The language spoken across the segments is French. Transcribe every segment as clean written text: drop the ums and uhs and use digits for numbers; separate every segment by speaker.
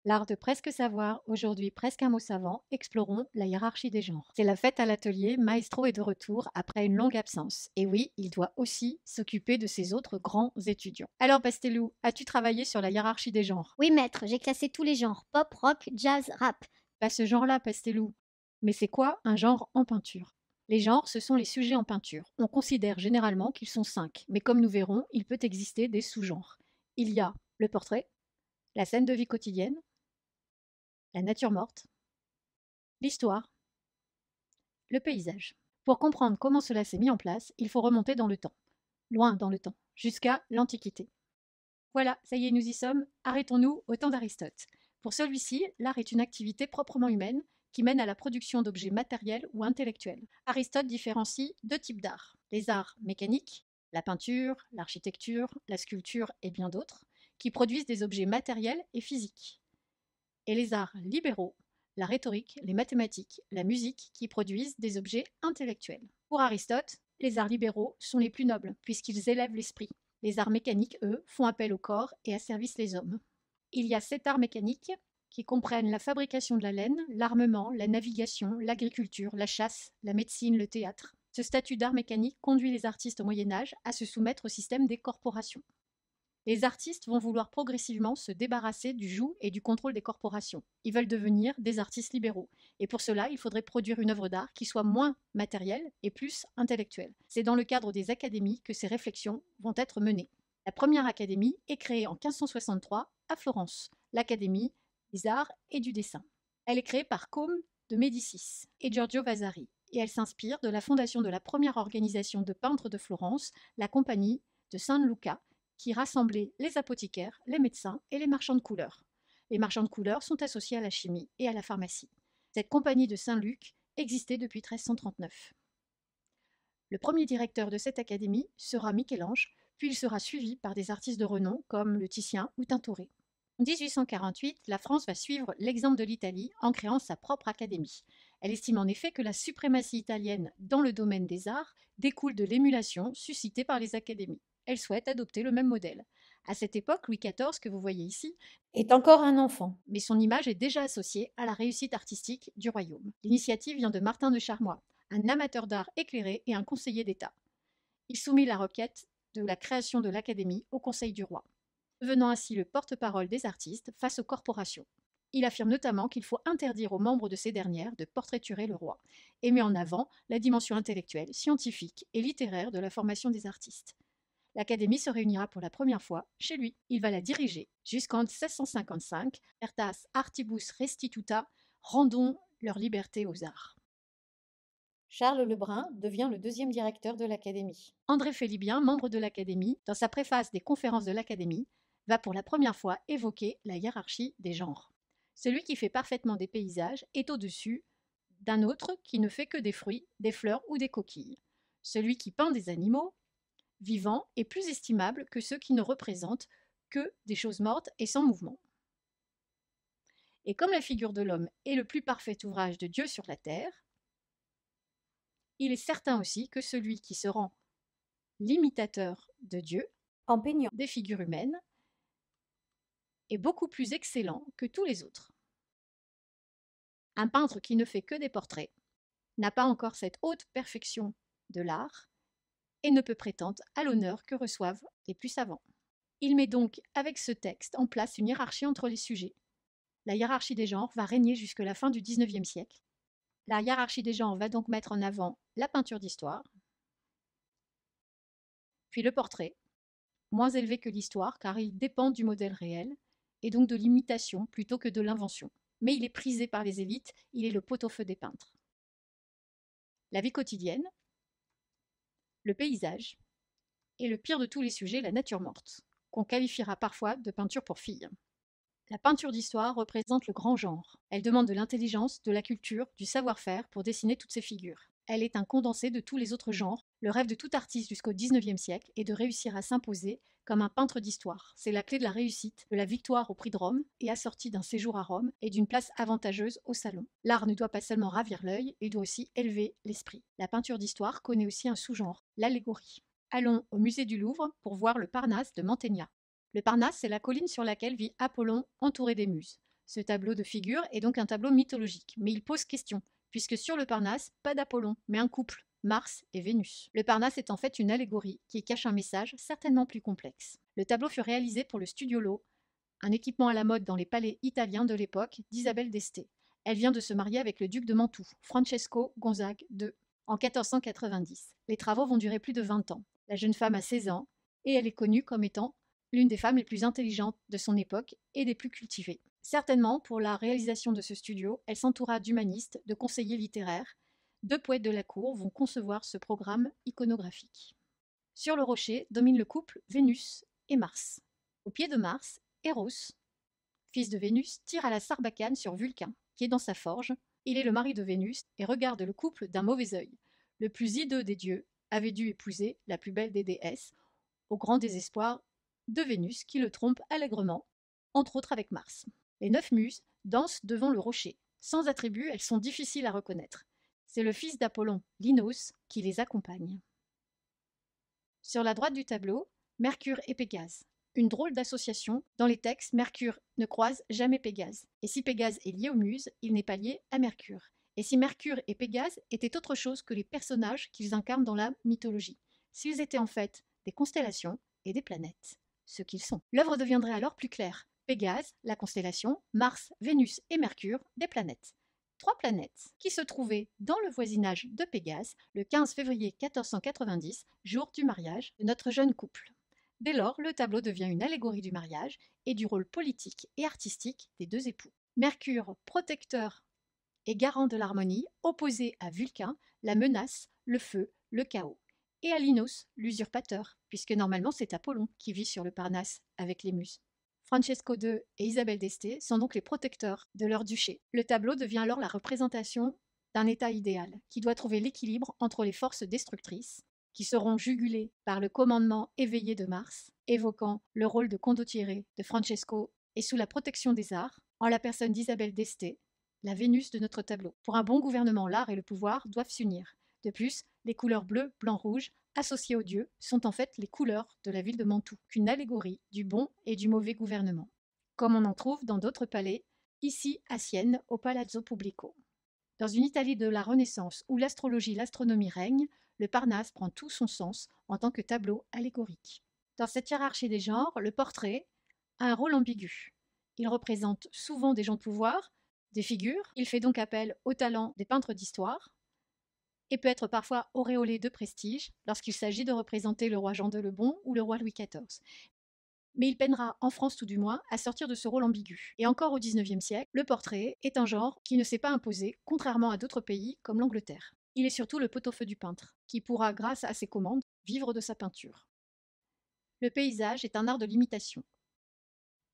Speaker 1: L'art de presque savoir, aujourd'hui presque un mot savant, explorons la hiérarchie des genres. C'est la fête à l'atelier, Maestro est de retour après une longue absence. Et oui, il doit aussi s'occuper de ses autres grands étudiants. Alors Pastelou, as-tu travaillé sur la hiérarchie des genres?
Speaker 2: Oui, maître, j'ai classé tous les genres, pop, rock, jazz, rap.
Speaker 1: Pas ce genre-là, Pastelou. Mais c'est quoi un genre en peinture? Les genres, ce sont les sujets en peinture. On considère généralement qu'ils sont 5, mais comme nous verrons, il peut exister des sous-genres. Il y a le portrait, la scène de vie quotidienne, la nature morte, l'histoire, le paysage. Pour comprendre comment cela s'est mis en place, il faut remonter dans le temps, loin dans le temps, jusqu'à l'Antiquité. Voilà, ça y est, nous y sommes. Arrêtons-nous au temps d'Aristote. Pour celui-ci, l'art est une activité proprement humaine qui mène à la production d'objets matériels ou intellectuels. Aristote différencie deux types d'art. Les arts mécaniques, la peinture, l'architecture, la sculpture et bien d'autres, qui produisent des objets matériels et physiques. Et les arts libéraux, la rhétorique, les mathématiques, la musique, qui produisent des objets intellectuels. Pour Aristote, les arts libéraux sont les plus nobles, puisqu'ils élèvent l'esprit. Les arts mécaniques, eux, font appel au corps et asservissent les hommes. Il y a 7 arts mécaniques qui comprennent la fabrication de la laine, l'armement, la navigation, l'agriculture, la chasse, la médecine, le théâtre. Ce statut d'art mécanique conduit les artistes au Moyen Âge à se soumettre au système des corporations. Les artistes vont vouloir progressivement se débarrasser du joug et du contrôle des corporations. Ils veulent devenir des artistes libéraux. Et pour cela, il faudrait produire une œuvre d'art qui soit moins matérielle et plus intellectuelle. C'est dans le cadre des académies que ces réflexions vont être menées. La première académie est créée en 1563 à Florence, l'Académie des arts et du dessin. Elle est créée par Côme de Médicis et Giorgio Vasari, et elle s'inspire de la fondation de la première organisation de peintres de Florence, la Compagnie de San Luca, qui rassemblait les apothicaires, les médecins et les marchands de couleurs. Les marchands de couleurs sont associés à la chimie et à la pharmacie. Cette compagnie de Saint-Luc existait depuis 1339. Le premier directeur de cette académie sera Michel-Ange, puis il sera suivi par des artistes de renom comme le Titien ou Tintoret. En 1848, la France va suivre l'exemple de l'Italie en créant sa propre académie. Elle estime en effet que la suprématie italienne dans le domaine des arts découle de l'émulation suscitée par les académies. Elle souhaite adopter le même modèle. À cette époque, Louis XIV, que vous voyez ici, est encore un enfant, mais son image est déjà associée à la réussite artistique du royaume. L'initiative vient de Martin de Charmois, un amateur d'art éclairé et un conseiller d'État. Il soumit la requête de la création de l'Académie au Conseil du roi, devenant ainsi le porte-parole des artistes face aux corporations. Il affirme notamment qu'il faut interdire aux membres de ces dernières de portraiturer le roi, et met en avant la dimension intellectuelle, scientifique et littéraire de la formation des artistes. L'Académie se réunira pour la première fois chez lui. Il va la diriger jusqu'en 1655, Vertas Artibus Restituta, rendons leur liberté aux arts. Charles Lebrun devient le deuxième directeur de l'Académie. André Félibien, membre de l'Académie, dans sa préface des conférences de l'Académie, va pour la première fois évoquer la hiérarchie des genres. Celui qui fait parfaitement des paysages est au-dessus d'un autre qui ne fait que des fruits, des fleurs ou des coquilles. Celui qui peint des animaux vivants est plus estimable que ceux qui ne représentent que des choses mortes et sans mouvement. Et comme la figure de l'homme est le plus parfait ouvrage de Dieu sur la terre, il est certain aussi que celui qui se rend l'imitateur de Dieu, en peignant des figures humaines, est beaucoup plus excellent que tous les autres. Un peintre qui ne fait que des portraits n'a pas encore cette haute perfection de l'art et ne peut prétendre à l'honneur que reçoivent les plus savants. Il met donc avec ce texte en place une hiérarchie entre les sujets. La hiérarchie des genres va régner jusqu'à la fin du XIXe siècle. La hiérarchie des genres va donc mettre en avant la peinture d'histoire, puis le portrait, moins élevé que l'histoire car il dépend du modèle réel et donc de l'imitation plutôt que de l'invention. Mais il est prisé par les élites, il est le pot-au-feu des peintres. La vie quotidienne, le paysage et le pire de tous les sujets, la nature morte, qu'on qualifiera parfois de peinture pour filles. La peinture d'histoire représente le grand genre. Elle demande de l'intelligence, de la culture, du savoir-faire pour dessiner toutes ces figures. Elle est un condensé de tous les autres genres. Le rêve de tout artiste jusqu'au XIXe siècle est de réussir à s'imposer comme un peintre d'histoire. C'est la clé de la réussite, de la victoire au prix de Rome et assortie d'un séjour à Rome et d'une place avantageuse au salon. L'art ne doit pas seulement ravir l'œil, il doit aussi élever l'esprit. La peinture d'histoire connaît aussi un sous-genre, l'allégorie. Allons au musée du Louvre pour voir le Parnasse de Mantegna. Le Parnasse, c'est la colline sur laquelle vit Apollon entouré des muses. Ce tableau de figures est donc un tableau mythologique, mais il pose question, puisque sur le Parnasse, pas d'Apollon, mais un couple, Mars et Vénus. Le Parnasse est en fait une allégorie qui cache un message certainement plus complexe. Le tableau fut réalisé pour le Studio Lo, un équipement à la mode dans les palais italiens de l'époque d'Isabelle d'Este. Elle vient de se marier avec le duc de Mantoue, Francesco Gonzague II, en 1490. Les travaux vont durer plus de 20 ans. La jeune femme a 16 ans et elle est connue comme étant l'une des femmes les plus intelligentes de son époque et des plus cultivées. Certainement, pour la réalisation de ce studio, elle s'entoura d'humanistes, de conseillers littéraires. 2 poètes de la cour vont concevoir ce programme iconographique. Sur le rocher domine le couple Vénus et Mars. Au pied de Mars, Eros, fils de Vénus, tire à la sarbacane sur Vulcain, qui est dans sa forge. Il est le mari de Vénus et regarde le couple d'un mauvais œil. Le plus hideux des dieux avait dû épouser la plus belle des déesses, au grand désespoir de Vénus qui le trompe allègrement, entre autres avec Mars. Les 9 muses dansent devant le rocher. Sans attribut, elles sont difficiles à reconnaître. C'est le fils d'Apollon, Linos, qui les accompagne. Sur la droite du tableau, Mercure et Pégase. Une drôle d'association. Dans les textes, Mercure ne croise jamais Pégase. Et si Pégase est lié aux muses, il n'est pas lié à Mercure. Et si Mercure et Pégase étaient autre chose que les personnages qu'ils incarnent dans la mythologie, s'ils étaient en fait des constellations et des planètes, ce qu'ils sont. L'œuvre deviendrait alors plus claire. Pégase, la constellation, Mars, Vénus et Mercure, des planètes. 3 planètes qui se trouvaient dans le voisinage de Pégase le 15 février 1490, jour du mariage de notre jeune couple. Dès lors, le tableau devient une allégorie du mariage et du rôle politique et artistique des 2 époux. Mercure, protecteur et garant de l'harmonie, opposé à Vulcain, la menace, le feu, le chaos, et à Linos, l'usurpateur, puisque normalement c'est Apollon qui vit sur le Parnasse avec les muses. Francesco II et Isabelle d'Este sont donc les protecteurs de leur duché. Le tableau devient alors la représentation d'un état idéal, qui doit trouver l'équilibre entre les forces destructrices, qui seront jugulées par le commandement éveillé de Mars, évoquant le rôle de condottiere de Francesco, et sous la protection des arts, en la personne d'Isabelle d'Este, la Vénus de notre tableau. Pour un bon gouvernement, l'art et le pouvoir doivent s'unir. De plus, les couleurs bleu, blanc, rouge, associées aux dieux, sont en fait les couleurs de la ville de Mantoue, qu'une allégorie du bon et du mauvais gouvernement, comme on en trouve dans d'autres palais, ici à Sienne, au Palazzo Pubblico. Dans une Italie de la Renaissance où l'astrologie et l'astronomie règnent, le Parnasse prend tout son sens en tant que tableau allégorique. Dans cette hiérarchie des genres, le portrait a un rôle ambigu. Il représente souvent des gens de pouvoir, des figures, il fait donc appel au talent des peintres d'histoire, et peut être parfois auréolé de prestige lorsqu'il s'agit de représenter le roi Jean II le Bon ou le roi Louis XIV. Mais il peinera, en France tout du moins, à sortir de ce rôle ambigu. Et encore au XIXe siècle, le portrait est un genre qui ne s'est pas imposé, contrairement à d'autres pays comme l'Angleterre. Il est surtout le pot-au-feu du peintre, qui pourra, grâce à ses commandes, vivre de sa peinture. Le paysage est un art de l'imitation.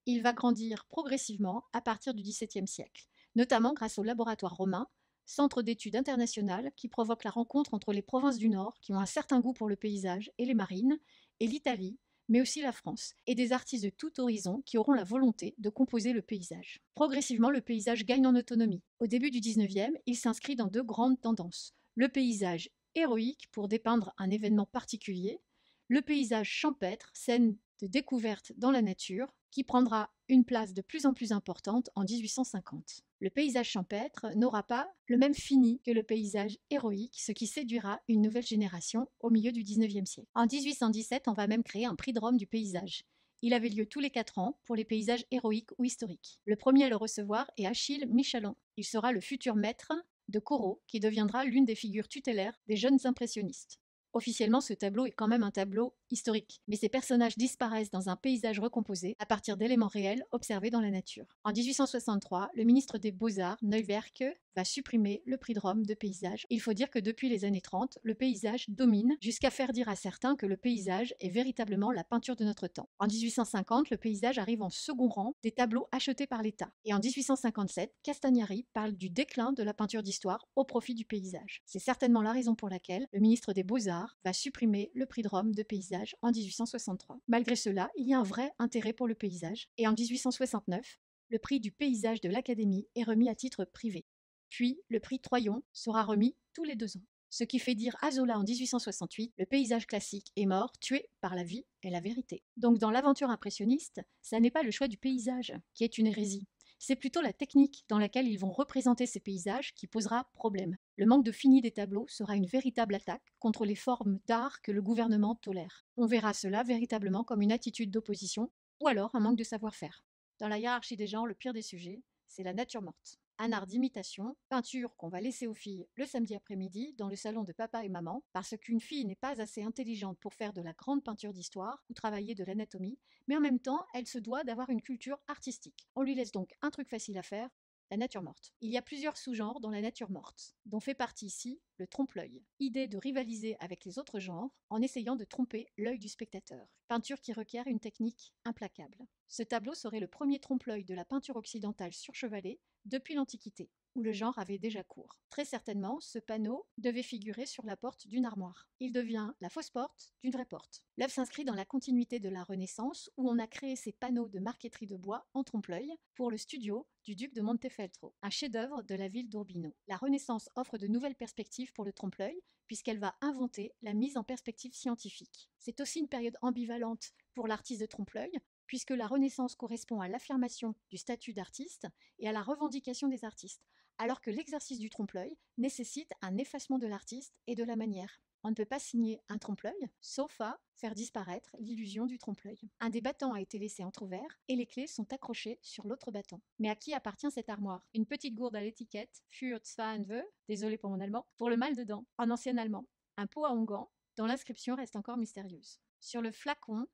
Speaker 1: Il va grandir progressivement à partir du XVIIe siècle, notamment grâce au laboratoire romain, centre d'études internationales qui provoque la rencontre entre les provinces du Nord qui ont un certain goût pour le paysage et les marines, et l'Italie, mais aussi la France, et des artistes de tout horizon qui auront la volonté de composer le paysage. Progressivement, le paysage gagne en autonomie. Au début du XIXe, il s'inscrit dans 2 grandes tendances. Le paysage héroïque pour dépeindre un événement particulier, le paysage champêtre, scène de découverte dans la nature, qui prendra une place de plus en plus importante en 1850. Le paysage champêtre n'aura pas le même fini que le paysage héroïque, ce qui séduira une nouvelle génération au milieu du XIXe siècle. En 1817, on va même créer un prix de Rome du paysage. Il avait lieu tous les 4 ans pour les paysages héroïques ou historiques. Le premier à le recevoir est Achille Michelin. Il sera le futur maître de Corot, qui deviendra l'une des figures tutélaires des jeunes impressionnistes. Officiellement, ce tableau est quand même un tableau historique, mais ces personnages disparaissent dans un paysage recomposé à partir d'éléments réels observés dans la nature. En 1863, le ministre des Beaux-Arts, Neuwerke, va supprimer le prix de Rome de paysage. Il faut dire que depuis les années 30, le paysage domine jusqu'à faire dire à certains que le paysage est véritablement la peinture de notre temps. En 1850, le paysage arrive en second rang des tableaux achetés par l'État. Et en 1857, Castagnari parle du déclin de la peinture d'histoire au profit du paysage. C'est certainement la raison pour laquelle le ministre des Beaux-Arts va supprimer le prix de Rome de paysage en 1863. Malgré cela, il y a un vrai intérêt pour le paysage, et en 1869, le prix du paysage de l'Académie est remis à titre privé. Puis, le prix Troyon sera remis tous les 2 ans. Ce qui fait dire à Zola en 1868, le paysage classique est mort, tué par la vie et la vérité. Donc dans l'aventure impressionniste, ça n'est pas le choix du paysage qui est une hérésie, C'est plutôt la technique dans laquelle ils vont représenter ces paysages qui posera problème. Le manque de fini des tableaux sera une véritable attaque contre les formes d'art que le gouvernement tolère. On verra cela véritablement comme une attitude d'opposition ou alors un manque de savoir-faire. Dans la hiérarchie des genres, le pire des sujets, c'est la nature morte. Un art d'imitation, peinture qu'on va laisser aux filles le samedi après-midi dans le salon de papa et maman, parce qu'une fille n'est pas assez intelligente pour faire de la grande peinture d'histoire ou travailler de l'anatomie, mais en même temps, elle se doit d'avoir une culture artistique. On lui laisse donc un truc facile à faire, la nature morte. Il y a plusieurs sous-genres dans la nature morte, dont fait partie ici le trompe-l'œil. Idée de rivaliser avec les autres genres en essayant de tromper l'œil du spectateur. Peinture qui requiert une technique implacable. Ce tableau serait le premier trompe-l'œil de la peinture occidentale surchevalée depuis l'Antiquité, où le genre avait déjà cours. Très certainement, ce panneau devait figurer sur la porte d'une armoire. Il devient la fausse porte d'une vraie porte. L'œuvre s'inscrit dans la continuité de la Renaissance, où on a créé ces panneaux de marqueterie de bois en trompe-l'œil pour le studio du duc de Montefeltro, un chef-d'œuvre de la ville d'Urbino. La Renaissance offre de nouvelles perspectives pour le trompe-l'œil, puisqu'elle va inventer la mise en perspective scientifique. C'est aussi une période ambivalente pour l'artiste de trompe-l'œil, puisque la Renaissance correspond à l'affirmation du statut d'artiste et à la revendication des artistes, alors que l'exercice du trompe-l'œil nécessite un effacement de l'artiste et de la manière. On ne peut pas signer un trompe-l'œil, sauf à faire disparaître l'illusion du trompe-l'œil. Un des battants a été laissé entrouvert et les clés sont accrochées sur l'autre battant. Mais à qui appartient cette armoire? Une petite gourde à l'étiquette, für zwei Wö, désolé pour mon allemand, pour le mal dedans, en ancien allemand. Un pot à onguent, dont l'inscription reste encore mystérieuse. Sur le flacon,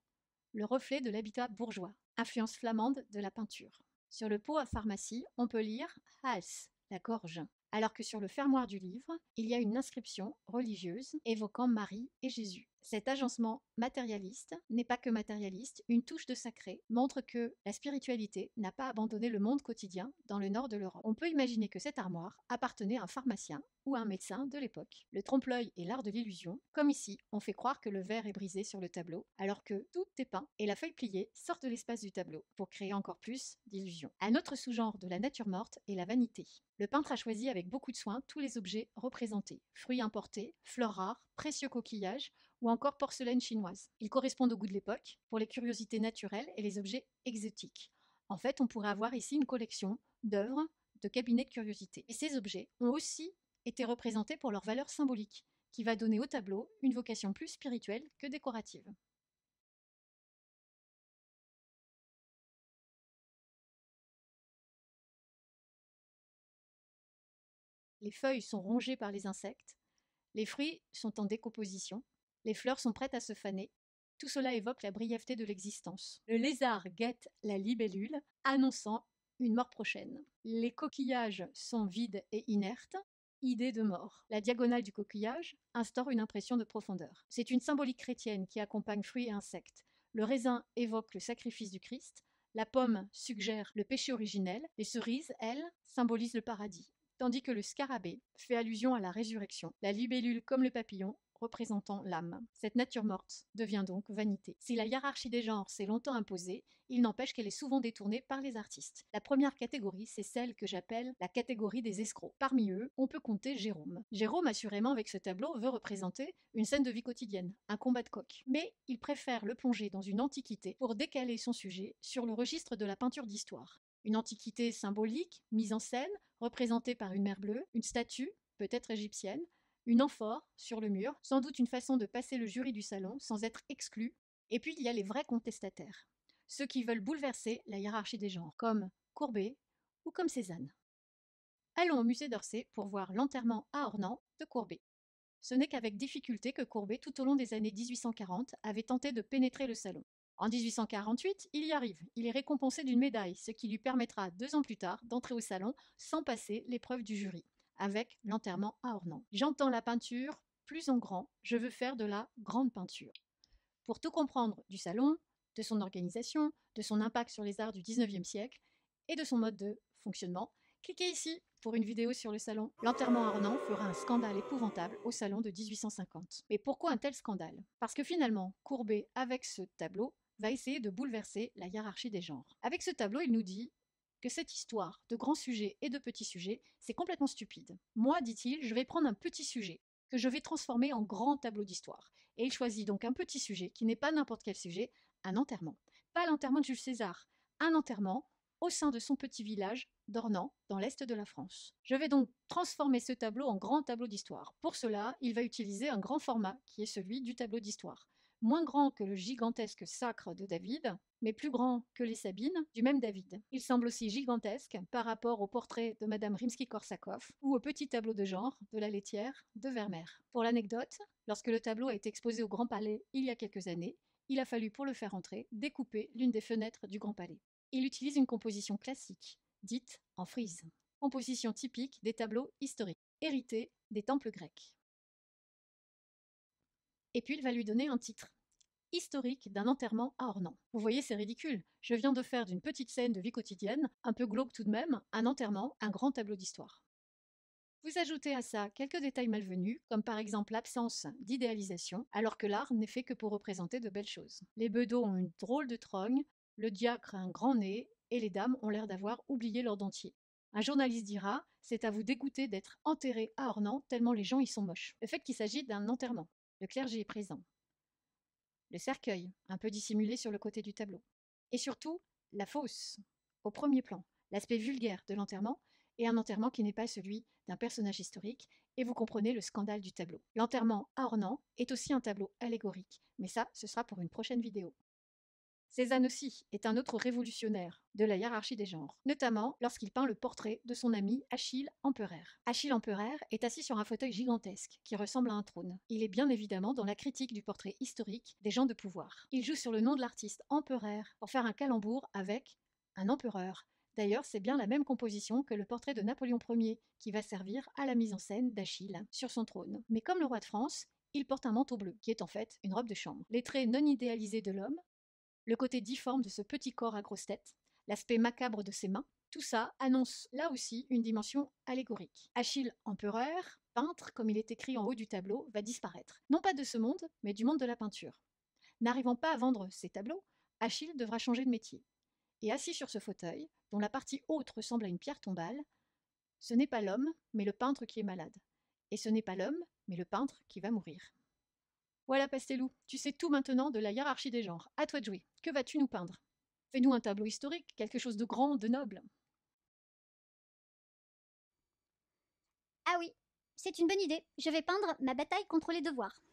Speaker 1: le reflet de l'habitat bourgeois, influence flamande de la peinture. Sur le pot à pharmacie, on peut lire Hals, la gorge, alors que sur le fermoir du livre, il y a une inscription religieuse évoquant Marie et Jésus. Cet agencement matérialiste n'est pas que matérialiste, une touche de sacré montre que la spiritualité n'a pas abandonné le monde quotidien dans le nord de l'Europe. On peut imaginer que cette armoire appartenait à un pharmacien ou à un médecin de l'époque. Le trompe-l'œil est l'art de l'illusion, comme ici, on fait croire que le verre est brisé sur le tableau, alors que tout est peint et la feuille pliée sort de l'espace du tableau, pour créer encore plus d'illusion. Un autre sous-genre de la nature morte est la vanité. Le peintre a choisi avec beaucoup de soin tous les objets représentés, fruits importés, fleurs rares, précieux coquillages, ou encore porcelaine chinoise. Ils correspondent au goût de l'époque, pour les curiosités naturelles et les objets exotiques. En fait, on pourrait avoir ici une collection d'œuvres de cabinets de curiosités. Et ces objets ont aussi été représentés pour leur valeur symbolique, qui va donner au tableau une vocation plus spirituelle que décorative. Les feuilles sont rongées par les insectes, les fruits sont en décomposition, les fleurs sont prêtes à se faner. Tout cela évoque la brièveté de l'existence. Le lézard guette la libellule, annonçant une mort prochaine. Les coquillages sont vides et inertes, idée de mort. La diagonale du coquillage instaure une impression de profondeur. C'est une symbolique chrétienne qui accompagne fruits et insectes. Le raisin évoque le sacrifice du Christ, la pomme suggère le péché originel, les cerises, elles, symbolisent le paradis, tandis que le scarabée fait allusion à la résurrection, la libellule comme le papillon représentant l'âme. Cette nature morte devient donc vanité. Si la hiérarchie des genres s'est longtemps imposée, il n'empêche qu'elle est souvent détournée par les artistes. La première catégorie, c'est celle que j'appelle la catégorie des escrocs. Parmi eux, on peut compter Jérôme. Jérôme, assurément, avec ce tableau, veut représenter une scène de vie quotidienne, un combat de coq. Mais il préfère le plonger dans une antiquité pour décaler son sujet sur le registre de la peinture d'histoire. Une antiquité symbolique, mise en scène, représentée par une mer bleue, une statue, peut-être égyptienne, une amphore sur le mur, sans doute une façon de passer le jury du salon sans être exclu. Et puis il y a les vrais contestataires, ceux qui veulent bouleverser la hiérarchie des genres, comme Courbet ou comme Cézanne. Allons au musée d'Orsay pour voir l'enterrement à Ornans de Courbet. Ce n'est qu'avec difficulté que Courbet, tout au long des années 1840, avait tenté de pénétrer le salon. En 1848, il y arrive. Il est récompensé d'une médaille, ce qui lui permettra 2 ans plus tard d'entrer au salon sans passer l'épreuve du jury, avec l'enterrement à Ornans. J'entends la peinture plus en grand, je veux faire de la grande peinture. Pour tout comprendre du salon, de son organisation, de son impact sur les arts du 19e siècle et de son mode de fonctionnement, cliquez ici pour une vidéo sur le salon. L'enterrement à Ornans fera un scandale épouvantable au salon de 1850. Mais pourquoi un tel scandale? Parce que finalement, Courbet, avec ce tableau, va essayer de bouleverser la hiérarchie des genres. Avec ce tableau, il nous dit que cette histoire de grands sujets et de petits sujets, c'est complètement stupide. Moi, dit-il, je vais prendre un petit sujet que je vais transformer en grand tableau d'histoire. Et il choisit donc un petit sujet qui n'est pas n'importe quel sujet, un enterrement. Pas l'enterrement de Jules César, un enterrement au sein de son petit village d'Ornans, dans l'est de la France. Je vais donc transformer ce tableau en grand tableau d'histoire. Pour cela, il va utiliser un grand format, qui est celui du tableau d'histoire. Moins grand que le gigantesque Sacre de David, mais plus grand que les Sabines du même David. Il semble aussi gigantesque par rapport au portrait de Madame Rimsky-Korsakov ou au petit tableau de genre de la laitière de Vermeer. Pour l'anecdote, lorsque le tableau a été exposé au Grand Palais il y a quelques années, il a fallu, pour le faire entrer, découper l'une des fenêtres du Grand Palais. Il utilise une composition classique, dite en frise. Composition typique des tableaux historiques, hérités des temples grecs. Et puis il va lui donner un titre, historique d'un enterrement à Ornans. Vous voyez, c'est ridicule. Je viens de faire d'une petite scène de vie quotidienne, un peu glauque tout de même, un enterrement, un grand tableau d'histoire. Vous ajoutez à ça quelques détails malvenus, comme par exemple l'absence d'idéalisation, alors que l'art n'est fait que pour représenter de belles choses. Les bedeaux ont une drôle de trogne, le diacre a un grand nez, et les dames ont l'air d'avoir oublié leur dentier. Un journaliste dira « C'est à vous dégoûter d'être enterré à Ornans, tellement les gens y sont moches ». Le fait qu'il s'agit d'un enterrement. Le clergé est présent. Le cercueil, un peu dissimulé sur le côté du tableau. Et surtout, la fosse, au premier plan, l'aspect vulgaire de l'enterrement, et un enterrement qui n'est pas celui d'un personnage historique, et vous comprenez le scandale du tableau. L'enterrement à Ornans est aussi un tableau allégorique, mais ça, ce sera pour une prochaine vidéo. Cézanne aussi est un autre révolutionnaire de la hiérarchie des genres, notamment lorsqu'il peint le portrait de son ami Achille Empereur. Achille Empereur est assis sur un fauteuil gigantesque qui ressemble à un trône. Il est bien évidemment dans la critique du portrait historique des gens de pouvoir. Il joue sur le nom de l'artiste Empereur pour faire un calembour avec un empereur. D'ailleurs, c'est bien la même composition que le portrait de Napoléon Ier qui va servir à la mise en scène d'Achille sur son trône. Mais comme le roi de France, il porte un manteau bleu, qui est en fait une robe de chambre. Les traits non idéalisés de l'homme, le côté difforme de ce petit corps à grosse tête, l'aspect macabre de ses mains, tout ça annonce là aussi une dimension allégorique. Achille Empereur, peintre comme il est écrit en haut du tableau, va disparaître. Non pas de ce monde, mais du monde de la peinture. N'arrivant pas à vendre ses tableaux, Achille devra changer de métier. Et assis sur ce fauteuil, dont la partie haute ressemble à une pierre tombale, ce n'est pas l'homme, mais le peintre qui est malade. Et ce n'est pas l'homme, mais le peintre qui va mourir. Voilà Pastelou, tu sais tout maintenant de la hiérarchie des genres. À toi de jouer. Que vas-tu nous peindre? Fais-nous un tableau historique, quelque chose de grand, de noble.
Speaker 2: Ah oui, c'est une bonne idée. Je vais peindre ma bataille contre les devoirs.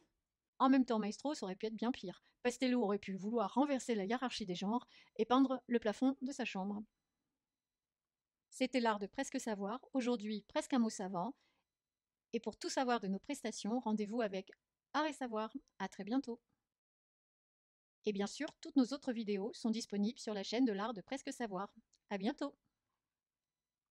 Speaker 1: En même temps, Maestro, ça aurait pu être bien pire. Pastello aurait pu vouloir renverser la hiérarchie des genres et peindre le plafond de sa chambre. C'était l'art de presque savoir, aujourd'hui presque un mot savant. Et pour tout savoir de nos prestations, rendez-vous avec Art et Savoir. À très bientôt. Et bien sûr, toutes nos autres vidéos sont disponibles sur la chaîne de l'art de presque savoir. À bientôt.